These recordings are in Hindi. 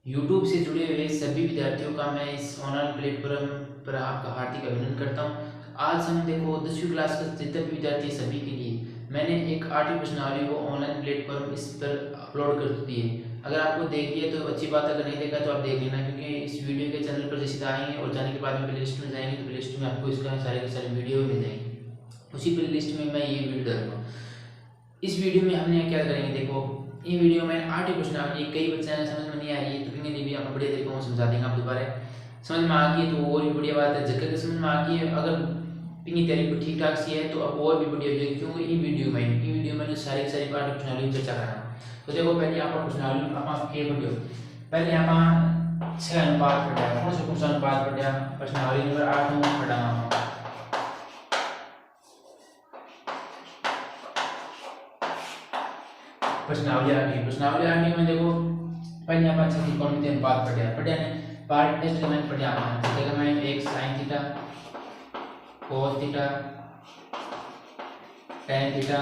यूट्यूब से जुड़े हुए सभी विद्यार्थियों का मैं इस ऑनलाइन प्लेटफॉर्म पर आपका हार्दिक अभिनंदन करता हूं। आज हम देखो 10वीं क्लास के जितने भी विद्यार्थी हैं, सभी के लिए मैंने एक आर्टिकल प्रश्नावली को ऑनलाइन प्लेटफॉर्म इस पर अपलोड कर दी है। अगर आपको देखिए तो अच्छी बात है, अगर नहीं देखा तो आप देख लेना, क्योंकि इस वीडियो के चैनल पर जैसे आएंगे और जाने के बाद में प्ले लिस्ट में जाएंगे तो प्ले लिस्ट में आपको इसका सारे के सारे वीडियो मिल जाएंगे। उसी प्ले लिस्ट में मैं ये वीडियो डालूंगा। इस वीडियो में हमने क्या करेंगे, देखो ये वीडियो में आठ क्वेश्चन आ रही है। कई बच्चे समझ में नहीं आ रही है तो इनके लिए भी आप बढ़िया तरीके से समझा देंगे। आप दोबारा समझ में आ गई है तो और भी बढ़िया बात है, जगह समझ में आ गई है। अगर इनकी तैयारी ठीक ठाक सी है तो अब और भी बढ़िया हो जाएगी, क्योंकि इन वीडियो में सारी की सारी पाठ प्रश्नावली चर्चा कराना। तो देखो पहले आप प्रश्नावली आप ये वीडियो पहले आप 6 अनुपात पढ़ा, कौन सा अनुपात पढ़ा, प्रश्नावली नंबर 8 में पढ़ा। प्रश्नावली आगे में देखो पहले आप अच्छा त्रिकोण में अनुपात पढ़िया ने पार्ट टेस्ट में पढ़िया जगह में एक sin theta cos theta tan theta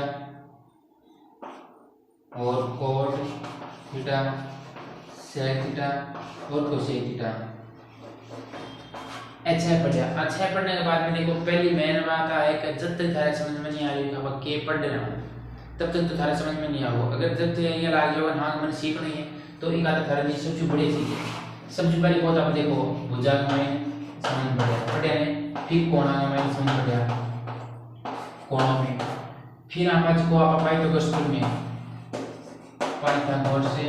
और cot थीटा sec थीटा और cosec थीटा अच्छा पढ़ने के बाद में देखो पहली मेन बात है कि जब तक थारे समझ में नहीं आ रही अब के पढ़ रहा तब तक तो थारे समझ में नहीं आओ। अगर जब तक ये लाग जाओ हाँ मैंने सीखनी है तो एक आधा थारे लिए सबसे बढ़िया चीज है। सबसे पहले बहुत आप देखो भुजा में समझ बढ़िया ने, फिर कोणा में समझ बढ़िया कोणा में, फिर आप आज को आप पाई तो कस्तूर में पाइथागोरस से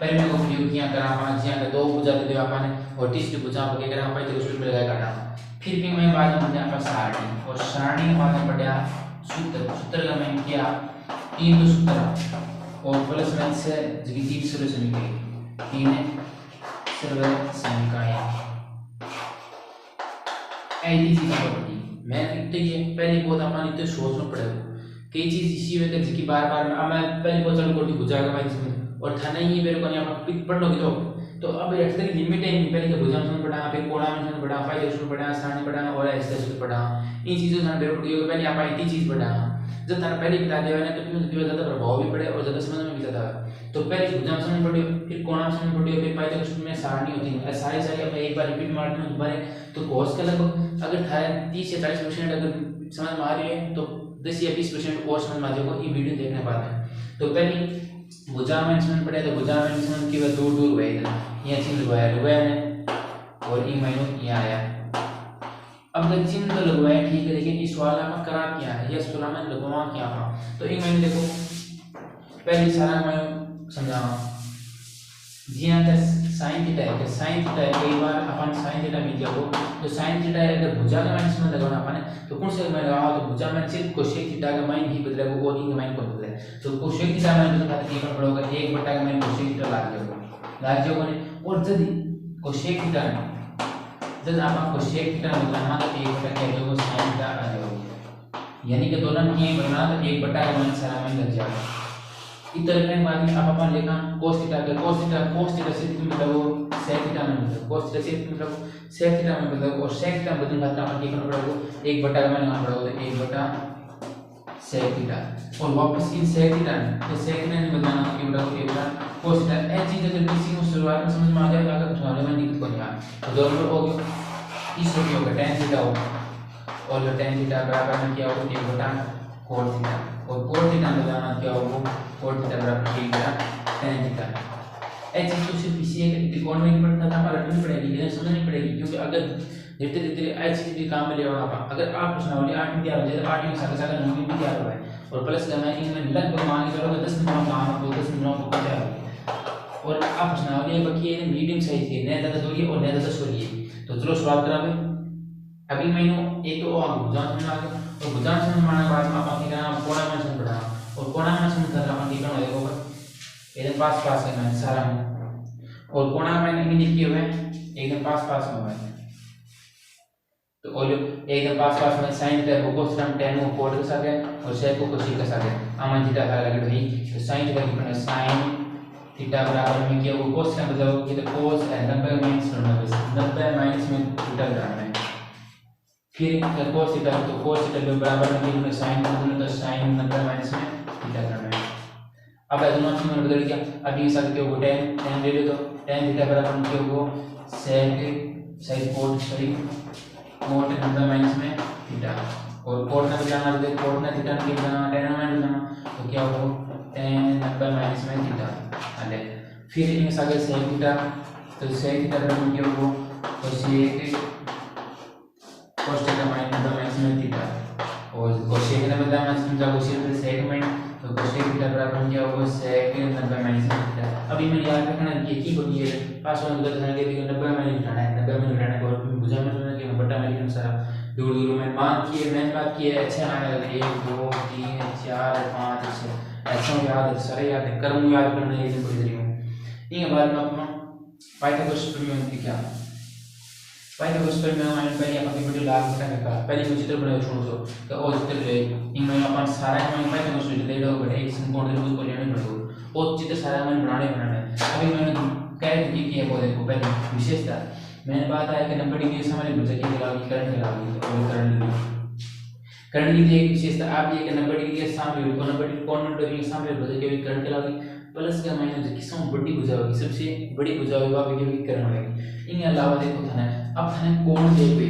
पहले में को प्रयोग किया करा पांच जिया के दो भुजा दे दो आपने और तीसरी भुजा को के करा पाई तो कस्तूर में लगाया काटा। फिर भी मैं बाद में आपका सारणी और सारणी के बाद में बढ़िया सूत्र का मैंने किया 3 तो सूत्र और प्लस में से जगह 3 सरल समीकरण 3 सरल समीकरण ऐसी चीजें पढ़ी मैं लिखते ही पहले बहुत अपन इतने सोच में पढ़े कई चीज इसी में कि बार बार मैं पहले बहुत चल कोटी बुझा के भाई इसमें और था नहीं मेरे को नहीं अपन पढ़ लोगे तो अब ऐसे तक लिमिट है नहीं। पहले तो भुजा में पढ़ा, फिर कोणा में पढ़ा, फाइव उसमें पढ़ा, सारणी पढ़ा और ऐसे ऐसे पढ़ा। इन चीजों से मेरे को पहले आप इतनी चीज पढ़ा जब थाना पहले बता दिया ना तो फिर ज्यादा प्रभाव भी पड़े और ज्यादा समझ में भी ज्यादा। तो पहले भुजा में समझ पढ़ियो, फिर कोणा में समझ पढ़ियो, फिर पाइथागोरस में सारणी होती है सारी सारी अब एक बार रिपीट मारते हैं दोबारा। तो कोर्स का लगभग अगर 30 से 40% अगर समझ में आ रही है तो 10 या 20% और समझ में आ जाएगा ये वीडियो देखने के बाद में। तो पहले भुजा में समझ पड़े तो भुजा में समझ की दूर दूर हुए यहाँ चिन्ह लगवाया ने और ई माइनो यहाँ आया। अब अगर चिन्ह तो लगवाया ठीक है, लेकिन इस वाला में करा क्या है या सवाल में लगवा क्या था। तो ई माइनो देखो पहले सारा मैं समझावा जी यहाँ का sin थीटा है, sin थीटा है कई बार अपन sin थीटा मिल जाओ तो sin थीटा अगर भुजा का मान समझ लगाना अपन तो कौन से में लगाओ तो भुजा में सिर्फ cosec थीटा का मान ही बदलेगा और ई का मान कौन बदले तो cosec थीटा मान बदलने खातिर क्या पड़ेगा 1 बटा का मान cosec थीटा लाग जाओगे ने। और यदि cosec थीटा जब आप cosec थीटा बदलना तो 1 बटा क्या हो sin थीटा आ जाएगा, यानी कि दोनों की बना तो 1 बटा का मान सारा मान लग जाएगा। इधर में बाद में आप अपन लेखा cos थीटा से मतलब वो sec थीटा में मतलब cos थीटा से मतलब sec थीटा में मतलब और sec थीटा बदलने खातिर अपन क्या करना पड़ेगा 1 बटा का मान लेना पड़ेगा तो 1 बटा sec थीटा और वापस इन sec थीटा तो sec थीटा ने बदलना तो 1 बटा cos थीटा। ऐसी चीज अगर किसी को शुरुआत में समझ में आ जाए अगर समझने में दिक्कत को नहीं आ तो दोनों हो गया इस हो गया tan थीटा हो और जो tan थीटा बराबर में क्या होगा 1 बटा cos थीटा और cos थीटा में बदलना क्या होगा cos थीटा बराबर 1 बटा tan थीटा। ऐसी चीज सिर्फ इसी एक त्रिकोण में ही पढ़ना था हमारा रटनी पड़ेगी लेकिन समझनी पड़ेगी, क्योंकि अगर धीरे धीरे ऐसी भी काम में ले आप अगर आप प्रश्नावली 8 में तैयार हो जाए तो 8 में साथ 9 में भी तैयार हो है और प्लस लगाएंगे में लगभग मान के चलो 10 मिनट काम आपको 10 मिनट को तैयार हो और आप प्रश्नावली बाकी है मीडियम साइज की नहीं ज्यादा दूरी और नहीं ज्यादा छोटी है। तो चलो शुरुआत करावे अभी मैंने एक तो भुजा समझ आ गया और भुजा समझ में आने के बाद में आप क्या कोणा में समझ पढ़ा और कोणा में समझ कर अपन ठीक है देखो एकदम पास पास है सारा और कोणा में नहीं लिखे हुए एकदम पास पास में है तो और एकदम पास पास में sin थीटा को cos थीटा tan को cot के साथ है और sec को cosec के साथ है अमन थीटा का लगे भाई तो sin थीटा की बने sin थीटा बराबर में क्या वो cos का मतलब ये तो cos है 90 माइनस 90 माइनस में थीटा बराबर है फिर cos थीटा तो cos थीटा बराबर में क्या sin का मतलब तो sin 90 माइनस में थीटा बराबर है। अब दोनों ऑप्शन में बदल गया। अब ये सब क्या होगा, tan ले लो तो tan थीटा बराबर क्या होगा, sec कोट नब्बे माइनस में थीटा, और कोट ना बदलना तो कोट ना थीटा के बदलना tan में बदलना, तो क्या होगा tan नब्बे माइनस में थीटा। अरे फिर इनमें सागर sec थीटा, तो sec थीटा बराबर क्या होगा, तो sec cos थीटा माइनस में थीटा, और कोसेक ने बदला मैं समझा कोसेक से sec में, तो कोसेक थीटा बराबर क्या होगा sec 90 माइनस में थीटा। अभी मैं याद रखना ये की होती है पास में उधर था कि 90 में उठाना है, 90 में उठाना है, और बुझा में समझना कि बटा में लिखना सारा दूर दूर में मान किए मैंने बात की है। अच्छा आया 1 2 3 4 5 6 ऐसा याद है, सारे याद है, कर्म याद करना ये कोई जरिए नहीं। बाद में अपना पाइथागोरस प्रमेय की क्या पाइथागोरस प्रमेय मैंने पहले अपन वीडियो लाग बटा का पहले मुझे चित्र बनाओ छोड़ो सो तो ओ चित्र ले इनमें अपन सारा में पाइथागोरस ले लो बटे एक समकोण त्रिभुज को लेने पड़ो वो चित्र सारा में बनाना है। अभी मैंने कह दी कि ये वो देखो पहले विशेषता मैंने बात आया कि 90 डिग्री से हमारे बुझा की लगाओगी करंट लगाओगी और करंट की एक विशेषता आप ये कि 90 डिग्री के सामने 90 डिग्री के सामने बुझा की करंट लगाओगी प्लस का माइनस किसमें बड़ी भुजा होगी, सबसे बड़ी भुजा होगी वह विधि करण होगी। इन अलावा देखो थाने अब थाने कोण देवे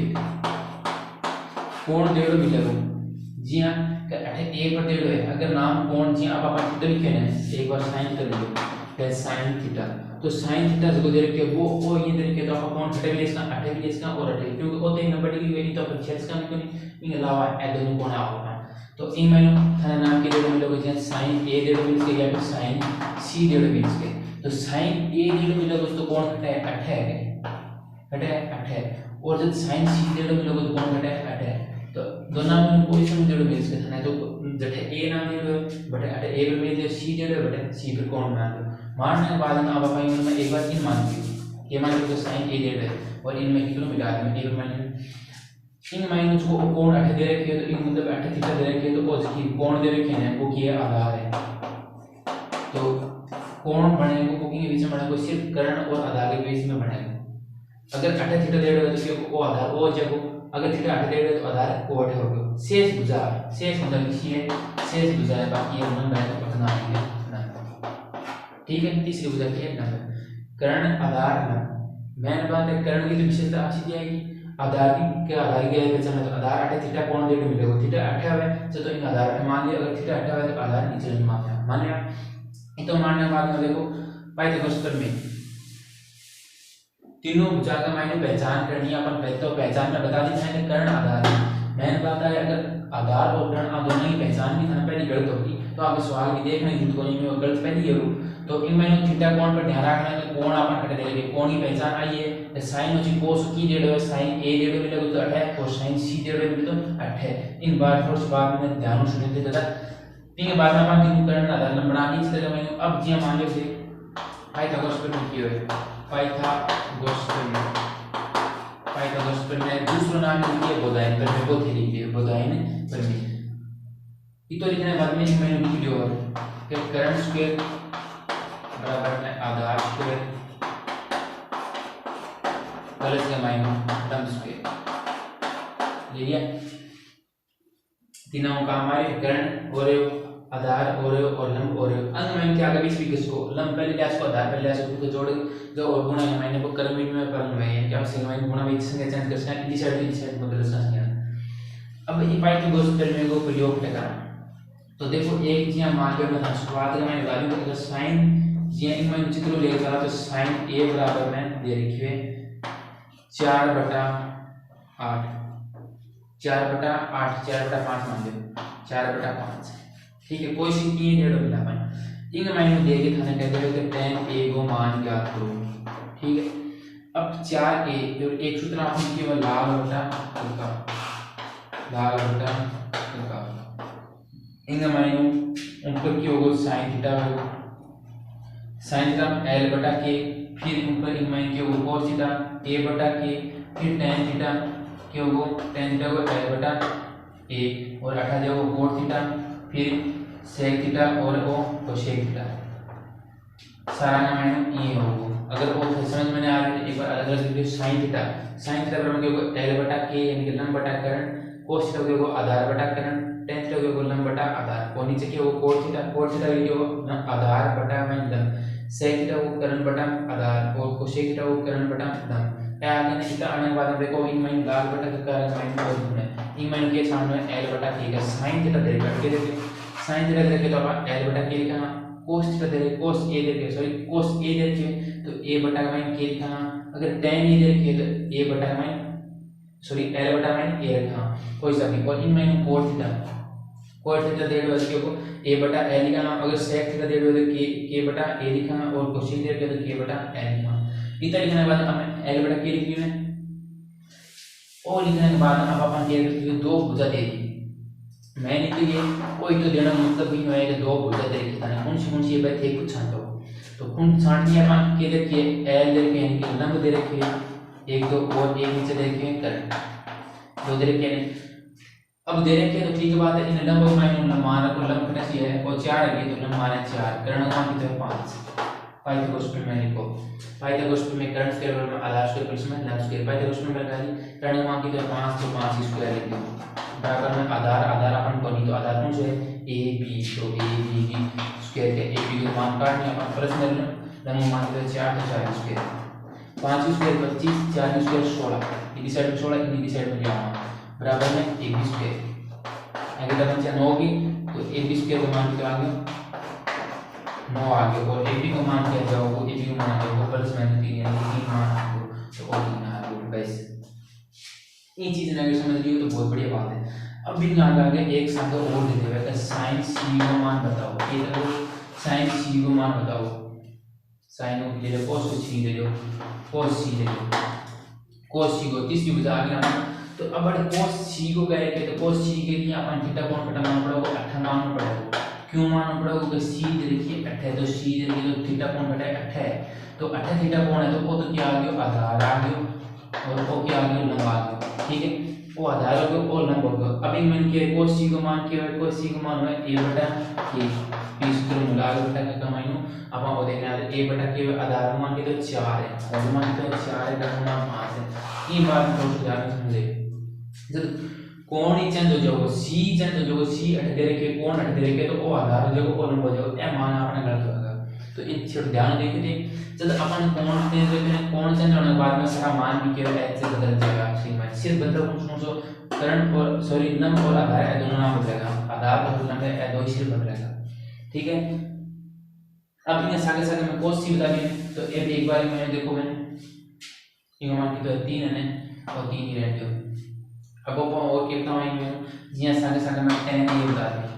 कोण डेढ़ मिलेगा जी हां कि 1 पर डेढ़ है अगर नाम कोण जी अब आप चित्र लिखे ना एक बार sin कर लो फिर sin थीटा, तो sin थीटा जो दे रखे वो ये दे रखे तो आप कोण थीटा भी इसका 8 भी इसका और 8 क्योंकि होते हैं 90 डिग्री वेनी तो अपन 6 इसका नहीं। इन अलावा ए दोनों कोण होगा तो इन मैंने थाने नाम के डेढ़ मिलेगा जी sin a डेढ़ मिल के या फिर sin c डेढ़ मिल के, तो sin a डेढ़ मिलेगा दोस्तों कोण थीटा 8 है 8 है और जब sin c डेढ़ मिलेगा तो कोण थीटा 8 है, तो दोनों में पोजीशन डेढ़ मिल के थाने तो जटे a नाम डेढ़ बटे 8 a में जो c डेढ़ बटे c पर कोण मान लो मानने के बाद अब अपन में एक बार इन मान लो ये मान लो तो sin a डेढ़ है और इनमें कितना मिला है एक मान इन माइनस को कोण 8 दे रखे है तो इन मतलब 8 थीटा दे रखे है तो उसकी कोण दे रखे हैं वो किए आधार है, तो कोण बनेगा वो के बीच में बनेगा सिर्फ कर्ण और आधार के बीच में बनेगा। अगर 8 थीटा दे रहे हो तो वो आधार वो जगह अगर थीटा 8 दे रहे तो आधार वो 8 होगा। शेष भुजा किसी है शेष भुजा है बाकी ये मन में पतना है ठीक है। तीसरी भुजा की है कर्ण आधार मैंने बात है कर्ण की तो विशेषता अच्छी आएगी आधार की आधार की पहचान तो आधार 8 थीटा कोण डेढ़ मिलेगा थीटा 8 है तो इन आधार 8 मान लिया अगर थीटा 8 है तो आधार नीचे नहीं मान लिया तो मानने के बाद में देखो पाइथागोरस प्रमेय तीनों भुजा का मायने पहचान करनी है अपन पहले तो पहचान में बता दी है कर्ण आधार मैंने बात है अगर आधार और कर्ण आप दोनों की पहचान भी था पहले गलत होगी तो आप सवाल भी देख रहे हैं जिनको नहीं गलत पहले ये तो इन मैंने थीटा कोण पर ध्यान रखना है तो कोण अपन हटा देंगे कोण की पहचान आई है sin हो cos की डेढ़ है sin a डेढ़ मिलेगा तो 8 है और sin c डेढ़ मिलेगा तो 8 है। इन बार थोड़ा सा बाद में ध्यान से सुनते दादा तीन बार में अपन तीन करण आधार नंबर बनानी इस तरह मैंने अब जी मान लो से पाइथागोरस प्रमेय की है पाइथागोरस प्रमेय दूसरा नाम लिखिए बोधायन प्रमेय वो थे लिखिए बोधायन प्रमेय ये तो लिखने बाद में मैंने लिख लिया और कि कर्ण स्क्वायर बराबर है आधार स्क्वायर प्लस का माइनस लंब स्क्वायर ले लिया तीनों का हमारे कर्ण और आधार और लंब और अंग में क्या कभी भी किसको लंब पहले लिया को आधार पहले लिया को जोड़ जो और गुणा है मैंने को कर्म में पर में क्या सिग्मा में गुणा भी संख्या चेंज कर सकते हैं इस साइड बदल सकते हैं। अब ये पाइथागोरस प्रमेय को प्रयोग करना तो देखो एक जी मान लो मैं शुरुआत में वैल्यू अगर sin जी में चित्र ले चला तो sin a बराबर में दे रखी है 4/8 4/5 मान लो 4/5 ठीक है कोई सी की डेढ़ मिला अपन इन मायने दे के थाने कहते हैं कि tan a को मान ज्ञात करो ठीक है। अब 4a जो एक सूत्र आपने केवल लाल बटा हल्का इन मायने ऊपर की होगा sin थीटा होगा sin थीटा l बटा k फिर ऊपर इन मायने के होगा cos थीटा a बटा k फिर tan थीटा के होगा tan थीटा को l बटा a और 8 जाओ cos थीटा फिर sec थीटा और वो cosec थीटा सारा का मायने ये होगा। अगर वो समझ में आ रहा है एक बार अलग अलग लिखिए sin थीटा बराबर के होगा l बटा k यानी कि लंब बटा कर्ण cos थीटा के होगा आधार बटा कर्ण tan थीटा हो गया लंब बटा आधार और नीचे क्या हो cos थीटा ये आधार बटा माइन लंब sec थीटा हो करण बटा आधार और cosec थीटा हो करण बटा लंब ए आगे ने थीटा आने के बाद हम देखो इन माइन लाल बटा का कारण माइन और में इन माइन के सामने l बटा k का sin थीटा दे रखा के देखिए sin थीटा दे रखे तो अपन l बटा k लिखा cos थीटा दे रखे cos a दे रखे सॉरी cos a दे रखे तो a बटा का माइन k लिखा अगर tan a दे रखे तो a बटा का माइन सॉरी l बटा माइन a रखा कोई सा भी और इन माइन cos थीटा दे रहे हो को a बटा l लिखा अगर sec थीटा दे रहे हो तो k बटा a लिखा और cosec दे रहे हो तो k बटा l लिखा इतना लिखने के बाद हमें l बटा k लिख लिया और लिखने के बाद अब अपन क्या करते हैं दो भुजा दे दी मैंने तो ये कोई तो देना मतलब भी है कि दो भुजा दे रखी था कौन सी ये बात है कुछ छांटो तो कौन छांटनी है अपन के देखिए l दे रखे हैं कि लंब दे रखे हैं एक दो और एक नीचे दे रखे हैं करंट दो दे रखे हैं अब दे रखे तो ठीक बात है इन लंब माइनस मान को लंब कितना सी है और 4 है तो लंब मान 4 करण मान कितना है 5 पाइथागोरस प्रमेय में लिखो पाइथागोरस प्रमेय कर्ण स्क्वायर बराबर आधार स्क्वायर प्लस में लंब स्क्वायर पाइथागोरस प्रमेय का कर्ण मान कितना है 5 तो 5 स्क्वायर लिख दो बराबर में आधार अपन को नहीं तो आधार कौन सा है a b तो a b की स्क्वायर के a b का मान काटने अपन प्लस में लंब मान कितना है 4 तो 4 स्क्वायर 5 स्क्वायर 25 4 स्क्वायर 16 इसी साइड में 16 इसी साइड में जाओ बराबर में a b स्क्वायर अगर अपन 9 की तो a b स्क्वायर का मान कितना आ गया 9 आ गया और a b का मान क्या जाओ वो a b का मान आ जाओ प्लस माइनस 3 यानी 3 मान तो और 3 आ गया बस ये चीज अगर समझ लियो तो बहुत बढ़िया बात है अब भी आगे एक संख्या और दे देवे कि sin c का मान बताओ ये देखो sin c का मान बताओ sin को दे दो cos c दे दो cos c दे दो cos c को तीसरी भुजा आगे ना तो अब बड़े cos c को कह रहे तो cos c के लिए अपन थीटा कोण कटा मानना पड़ेगा 8 मानना पड़ेगा क्यों मानना पड़ेगा क्योंकि c देखिए 8 है तो c देखिए तो थीटा कोण कटा 8 है तो 8 थीटा कोण है तो वो तो क्या आ गया आधार आ गया और वो क्या आ गया लंब आ गया ठीक है वो आधार हो गया और लंब हो गया अभी मैंने किया cos c को मान किया cos c को मान है a बटा k p सूत्र में लगा बटा का कमाइनो अब हम वो देखना है a बटा k आधार मान के तो 4 है आधार मान के तो 4 है का मान 5 है ये बात हम थोड़ा ध्यान से समझे जब कोण ही चेंज हो जाओगे c चेंज हो जाओगे c 8 दे रखे कोण 8 दे रखे तो वो आधार हो जाएगा और लंब हो जाएगा ये मान आपने गलत होगा तो इन छोटे ध्यान देके थे जब अपन कोण चेंज होते हैं कोण चेंज होने के बाद में सारा मान भी केवल h से बदल जाएगा सिग्मा सिर्फ बदल कौन करंट और सॉरी लंब और आधार है दोनों नाम बदलेगा आधार और लंब है दो ही सिर्फ बदलेगा ठीक है अब इन्हें सागे सागे में cos c बता दिए तो ये भी एक बार मैंने देखो मैंने ये मान की तो 3 है और 3 ही रहते हो अब वो और कितना है मैं जिया सागे सागे में tan a बता दिया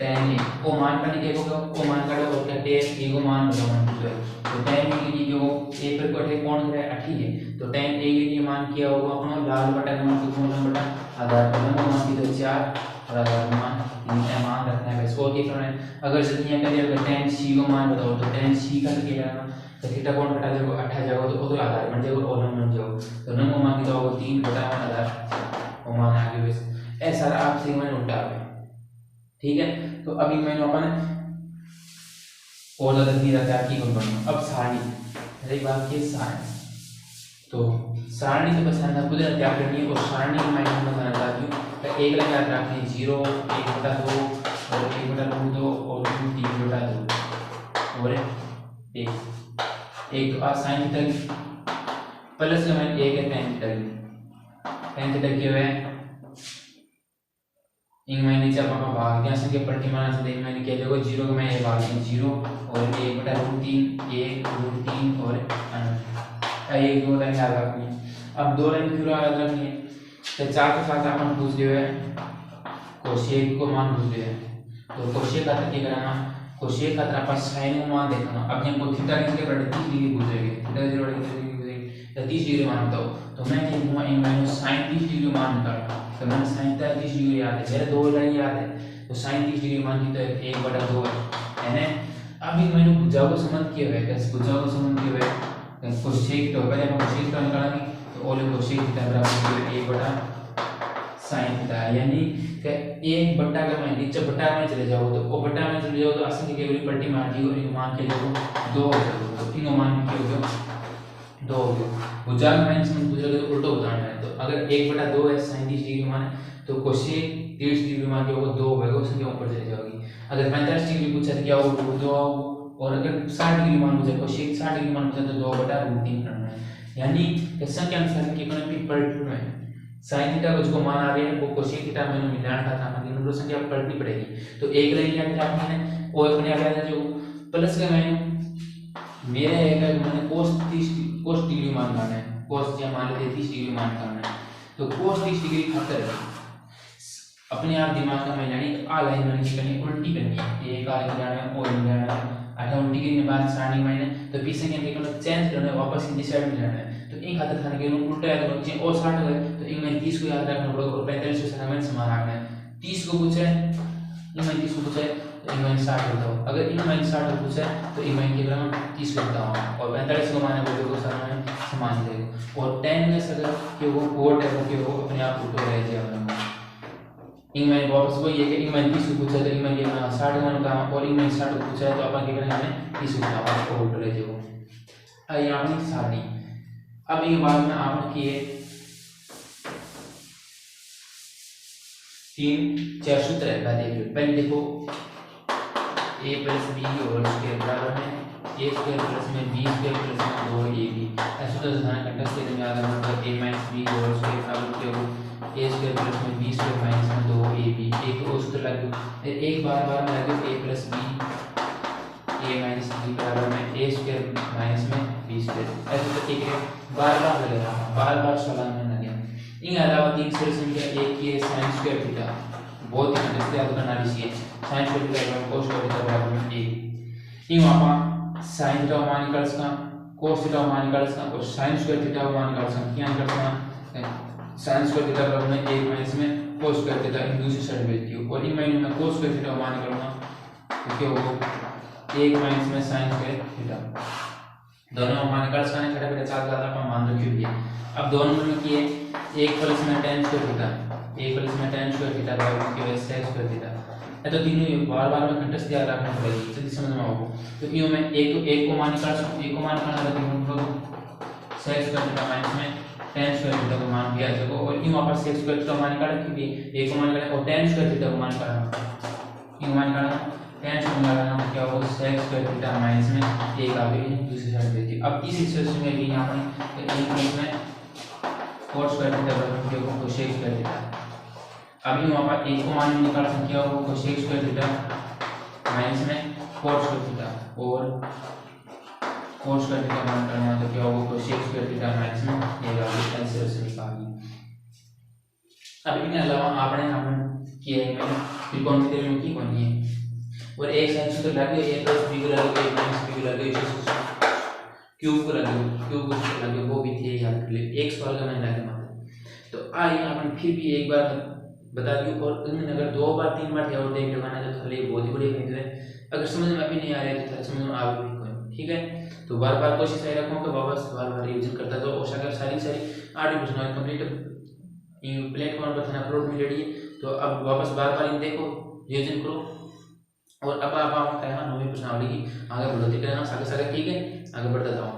tan a को मान करने के होगा को मान काटो और क्या tan a को मान बताओ तो tan a के लिए जो a पर कोठे कोण है 8 है तो tan a के लिए मान किया होगा अपना लाल बटा का मान कितना लंब बटा आधार का लंब मान की तो 4 और आधार मान इनका मान रखना है बस और क्या करना है अगर जल्दी कर दिया tan c को मान बताओ तो tan c का क्या आएगा तो थीटा कोण घटा देगा 8 जाएगा तो वो आधार बन जाएगा और लंब बन जाएगा तो लंब मान कितना होगा 3 बटा आधार वो मान आगे बस ऐसा सारा आप सिग्मा में उल्टा है ठीक है तो अभी मैंने अपन और ज्यादा नहीं रहता है कि कौन बनना अब सारणी रही बात की सारणी तो सारणी से बस ना खुद याद करनी है और सारणी में मैं बताना चाहती हूँ तो एक लाइन याद रखनी 0 1/2 और 1/2 और 3/2 और 1 तो आज साइन थीटा प्लस में 1 है tan थीटा क्या है इन मैंने नीचे पापा भाग दिया संख्या प्रतिमान से देख मैंने क्या देखो 0 को मैं ये भाग दिया 0 और 1/√3 1√3 और एक दो लाइन याद रखनी है अब दो लाइन क्यों याद रखनी है तो 4 के साथ अपन पूछ दिए है कोशेक को मान पूछ दिए तो कोशेक का क्या करना कोशेक का अपन साइन को मान देखना अब हमको थीटा किसके बराबर 30 डिग्री पूछेगी थीटा 0 डिग्री पूछेगी तो 30 डिग्री मान बताओ तो मैं क्या दूंगा इन माइनस sin 30 डिग्री मान निकालना तो मैंने sin 30 डिग्री याद है मेरे दो लाइन याद है तो sin 30 डिग्री मान की तो 1/2 है ना अभी मैंने भुजा को समझ किया है कैसे भुजा को समझ किया है कोशेक तो पहले हम कोशेक का निकालेंगे तो ओले कोशेक थीटा बराबर 1/sin थीटा यानी कि 1 का मैं नीचे बटा में चले जाओ तो वो बटा में चले जाओ तो असंख्य की केवल पलटी मार दी और ये मान के देखो 2 हो जाएगा तो तीनों मान क्या हो गया 2 हो गया भुजा में समझ पूछ रहे तो उल्टा बताना है तो अगर 1/2 है sin 30 डिग्री मान तो कोशेक 30 डिग्री मान के होगा 2 होगा, उस संख्या ऊपर चली जाएगी। अगर 45 डिग्री पूछा तो क्या होगा 2 आओ, और अगर 60 डिग्री मान पूछा कोशेक 60 डिग्री मान पूछा तो 2/√3 करना है। यानी इस संख्या अनुसार की इकोनॉमी पलटनी में sin थीटा को जो मान आ रहे हैं वो कोशेक थीटा में मिलान का था, मतलब दोनों संख्या पलटनी पड़ेगी। तो एक लाइन क्या था आपने और अपने आ गया था जो प्लस का मैंने मेरा है मैंने cos 30 डिग्री मान करना है, cos या मान लेते 30 डिग्री मान करना है। तो cos 30 डिग्री खातर अपने आप दिमाग का मैं यानी आ लाइन मैंने करनी उल्टी करनी है, एक आ जाना है और जाना है आधा उल्टी करने के बाद सारणी मैंने तो पीछे के देखो चेंज करना है, वापस इन साइड में जाना है। तो एक हाथ थाने के उल्टा है तो नीचे और 60 हो गए, तो एक में 30 को याद रखना पड़ेगा और 45 से हमें समान रखना है। 30 को पूछा है इन 30 को पूछा है तो इन 60 होता हो, अगर इन 60 को पूछा है तो इन के ग्राम 30 होता हो और 45 को माने बोले को समान देगा। और 10 में सर कि वो कोड है वो कि वो अपने आप उल्टा रह जाएगा। इंग्लैंड वापस वही है कि इंग्लैंड 30 को पूछा तो इंग्लैंड के 60 मान का और इंग्लैंड 60 को पूछा है तो अपन के करने हमें 30 का वापस उल्टा रह जाएगा। आई आपने सारणी अब एक बात में आपने किए 3 4 सूत्र है। पहले देखो a + b और उसके बराबर है a² + में b² + में 2ab। ऐसा तो साधारण कंटेक्स्ट के में याद रखना a - b और उसके बराबर क्या हो a² + में b² - में 2ab। एक और सूत्र लागू एक बार में लागू a + b a - b बराबर में a² - में b²। ऐसे तो एक बार लगेगा, बार सवाल में लगे। इन अलावा 3 से संख्या एक की sin² थीटा बहुत ही कंटेक्स्ट याद करना चाहिए। sin² थीटा cos² थीटा बराबर में 1। इन वहां sin थीटा मान निकाल सका, cos थीटा मान निकाल सका और sin² थीटा मान निकाल सका। क्या निकाल सका sin² थीटा बराबर में 1 - में cos² थीटा इन दूसरी साइड भेज दियो और इन में cos² थीटा मान निकालूंगा तो क्या होगा 1 - में sin² थीटा। दोनों मान निकाल सका खड़े साथ अपन मान रखिए। अब दोनों में किए 1 + में tan² थीटा 1 + में tan² थीटा बराबर की वजह sec² थीटा। ये तो तीनों बार में कंटेक्स्ट याद रखना पड़ेगा जल्दी समझ में आओगे। तो इनमें में एक को मान निकाल सकते, एक को मान निकालना है तो sec² थीटा माइनस में tan² थीटा को मान दिया जाएगा और इन वापस sec² थीटा मान निकाल के भी एक को मान निकाला और tan² थीटा को मान निकालना इन मान निकालना tan² निकालना क्या होगा sec² थीटा माइनस में एक आगे दूसरी साइड देती। अब तीसरी सिचुएशन में भी यहां पर एक में cos² थीटा बराबर क्या होगा cosec² थीटा। अभी वहां पर एक को मान निकाल संख्या हो cosec² थीटा माइनस में cos² थीटा और cos² थीटा मान करना तो क्या होगा cosec² थीटा माइनस में ये वाली आंसर से निकालिए। अब इनके अलावा आपने किया है त्रिकोण की तरह की कौन है और एक साइन सूत्र लगे a + b को लगे a - b को लगे क्यूब को लगे वो भी थे याद कर ले। एक सवाल का मैंने लगा मतलब तो आइए आपने फिर भी एक बार बता दियो और इनमें अगर 2 बार 3 बार और देख लगाना तो थले बहुत ही बड़ी फायदा है। अगर समझ में अभी नहीं आ रहा है तो समझ में आ भी कोई ठीक है। तो बार कोशिश ये रखो कि वापस बार रिवीजन करता तो और अगर सारी 8 क्वेश्चन कंप्लीट प्लेटफॉर्म पर थाना अपलोड में रेडी है तो अब वापस बार इन देखो रिवीजन करो और अब आप क्या 9वीं प्रश्नावली की आगे बढ़ोतरी करना सारे ठीक है आगे बढ़ता जाओ।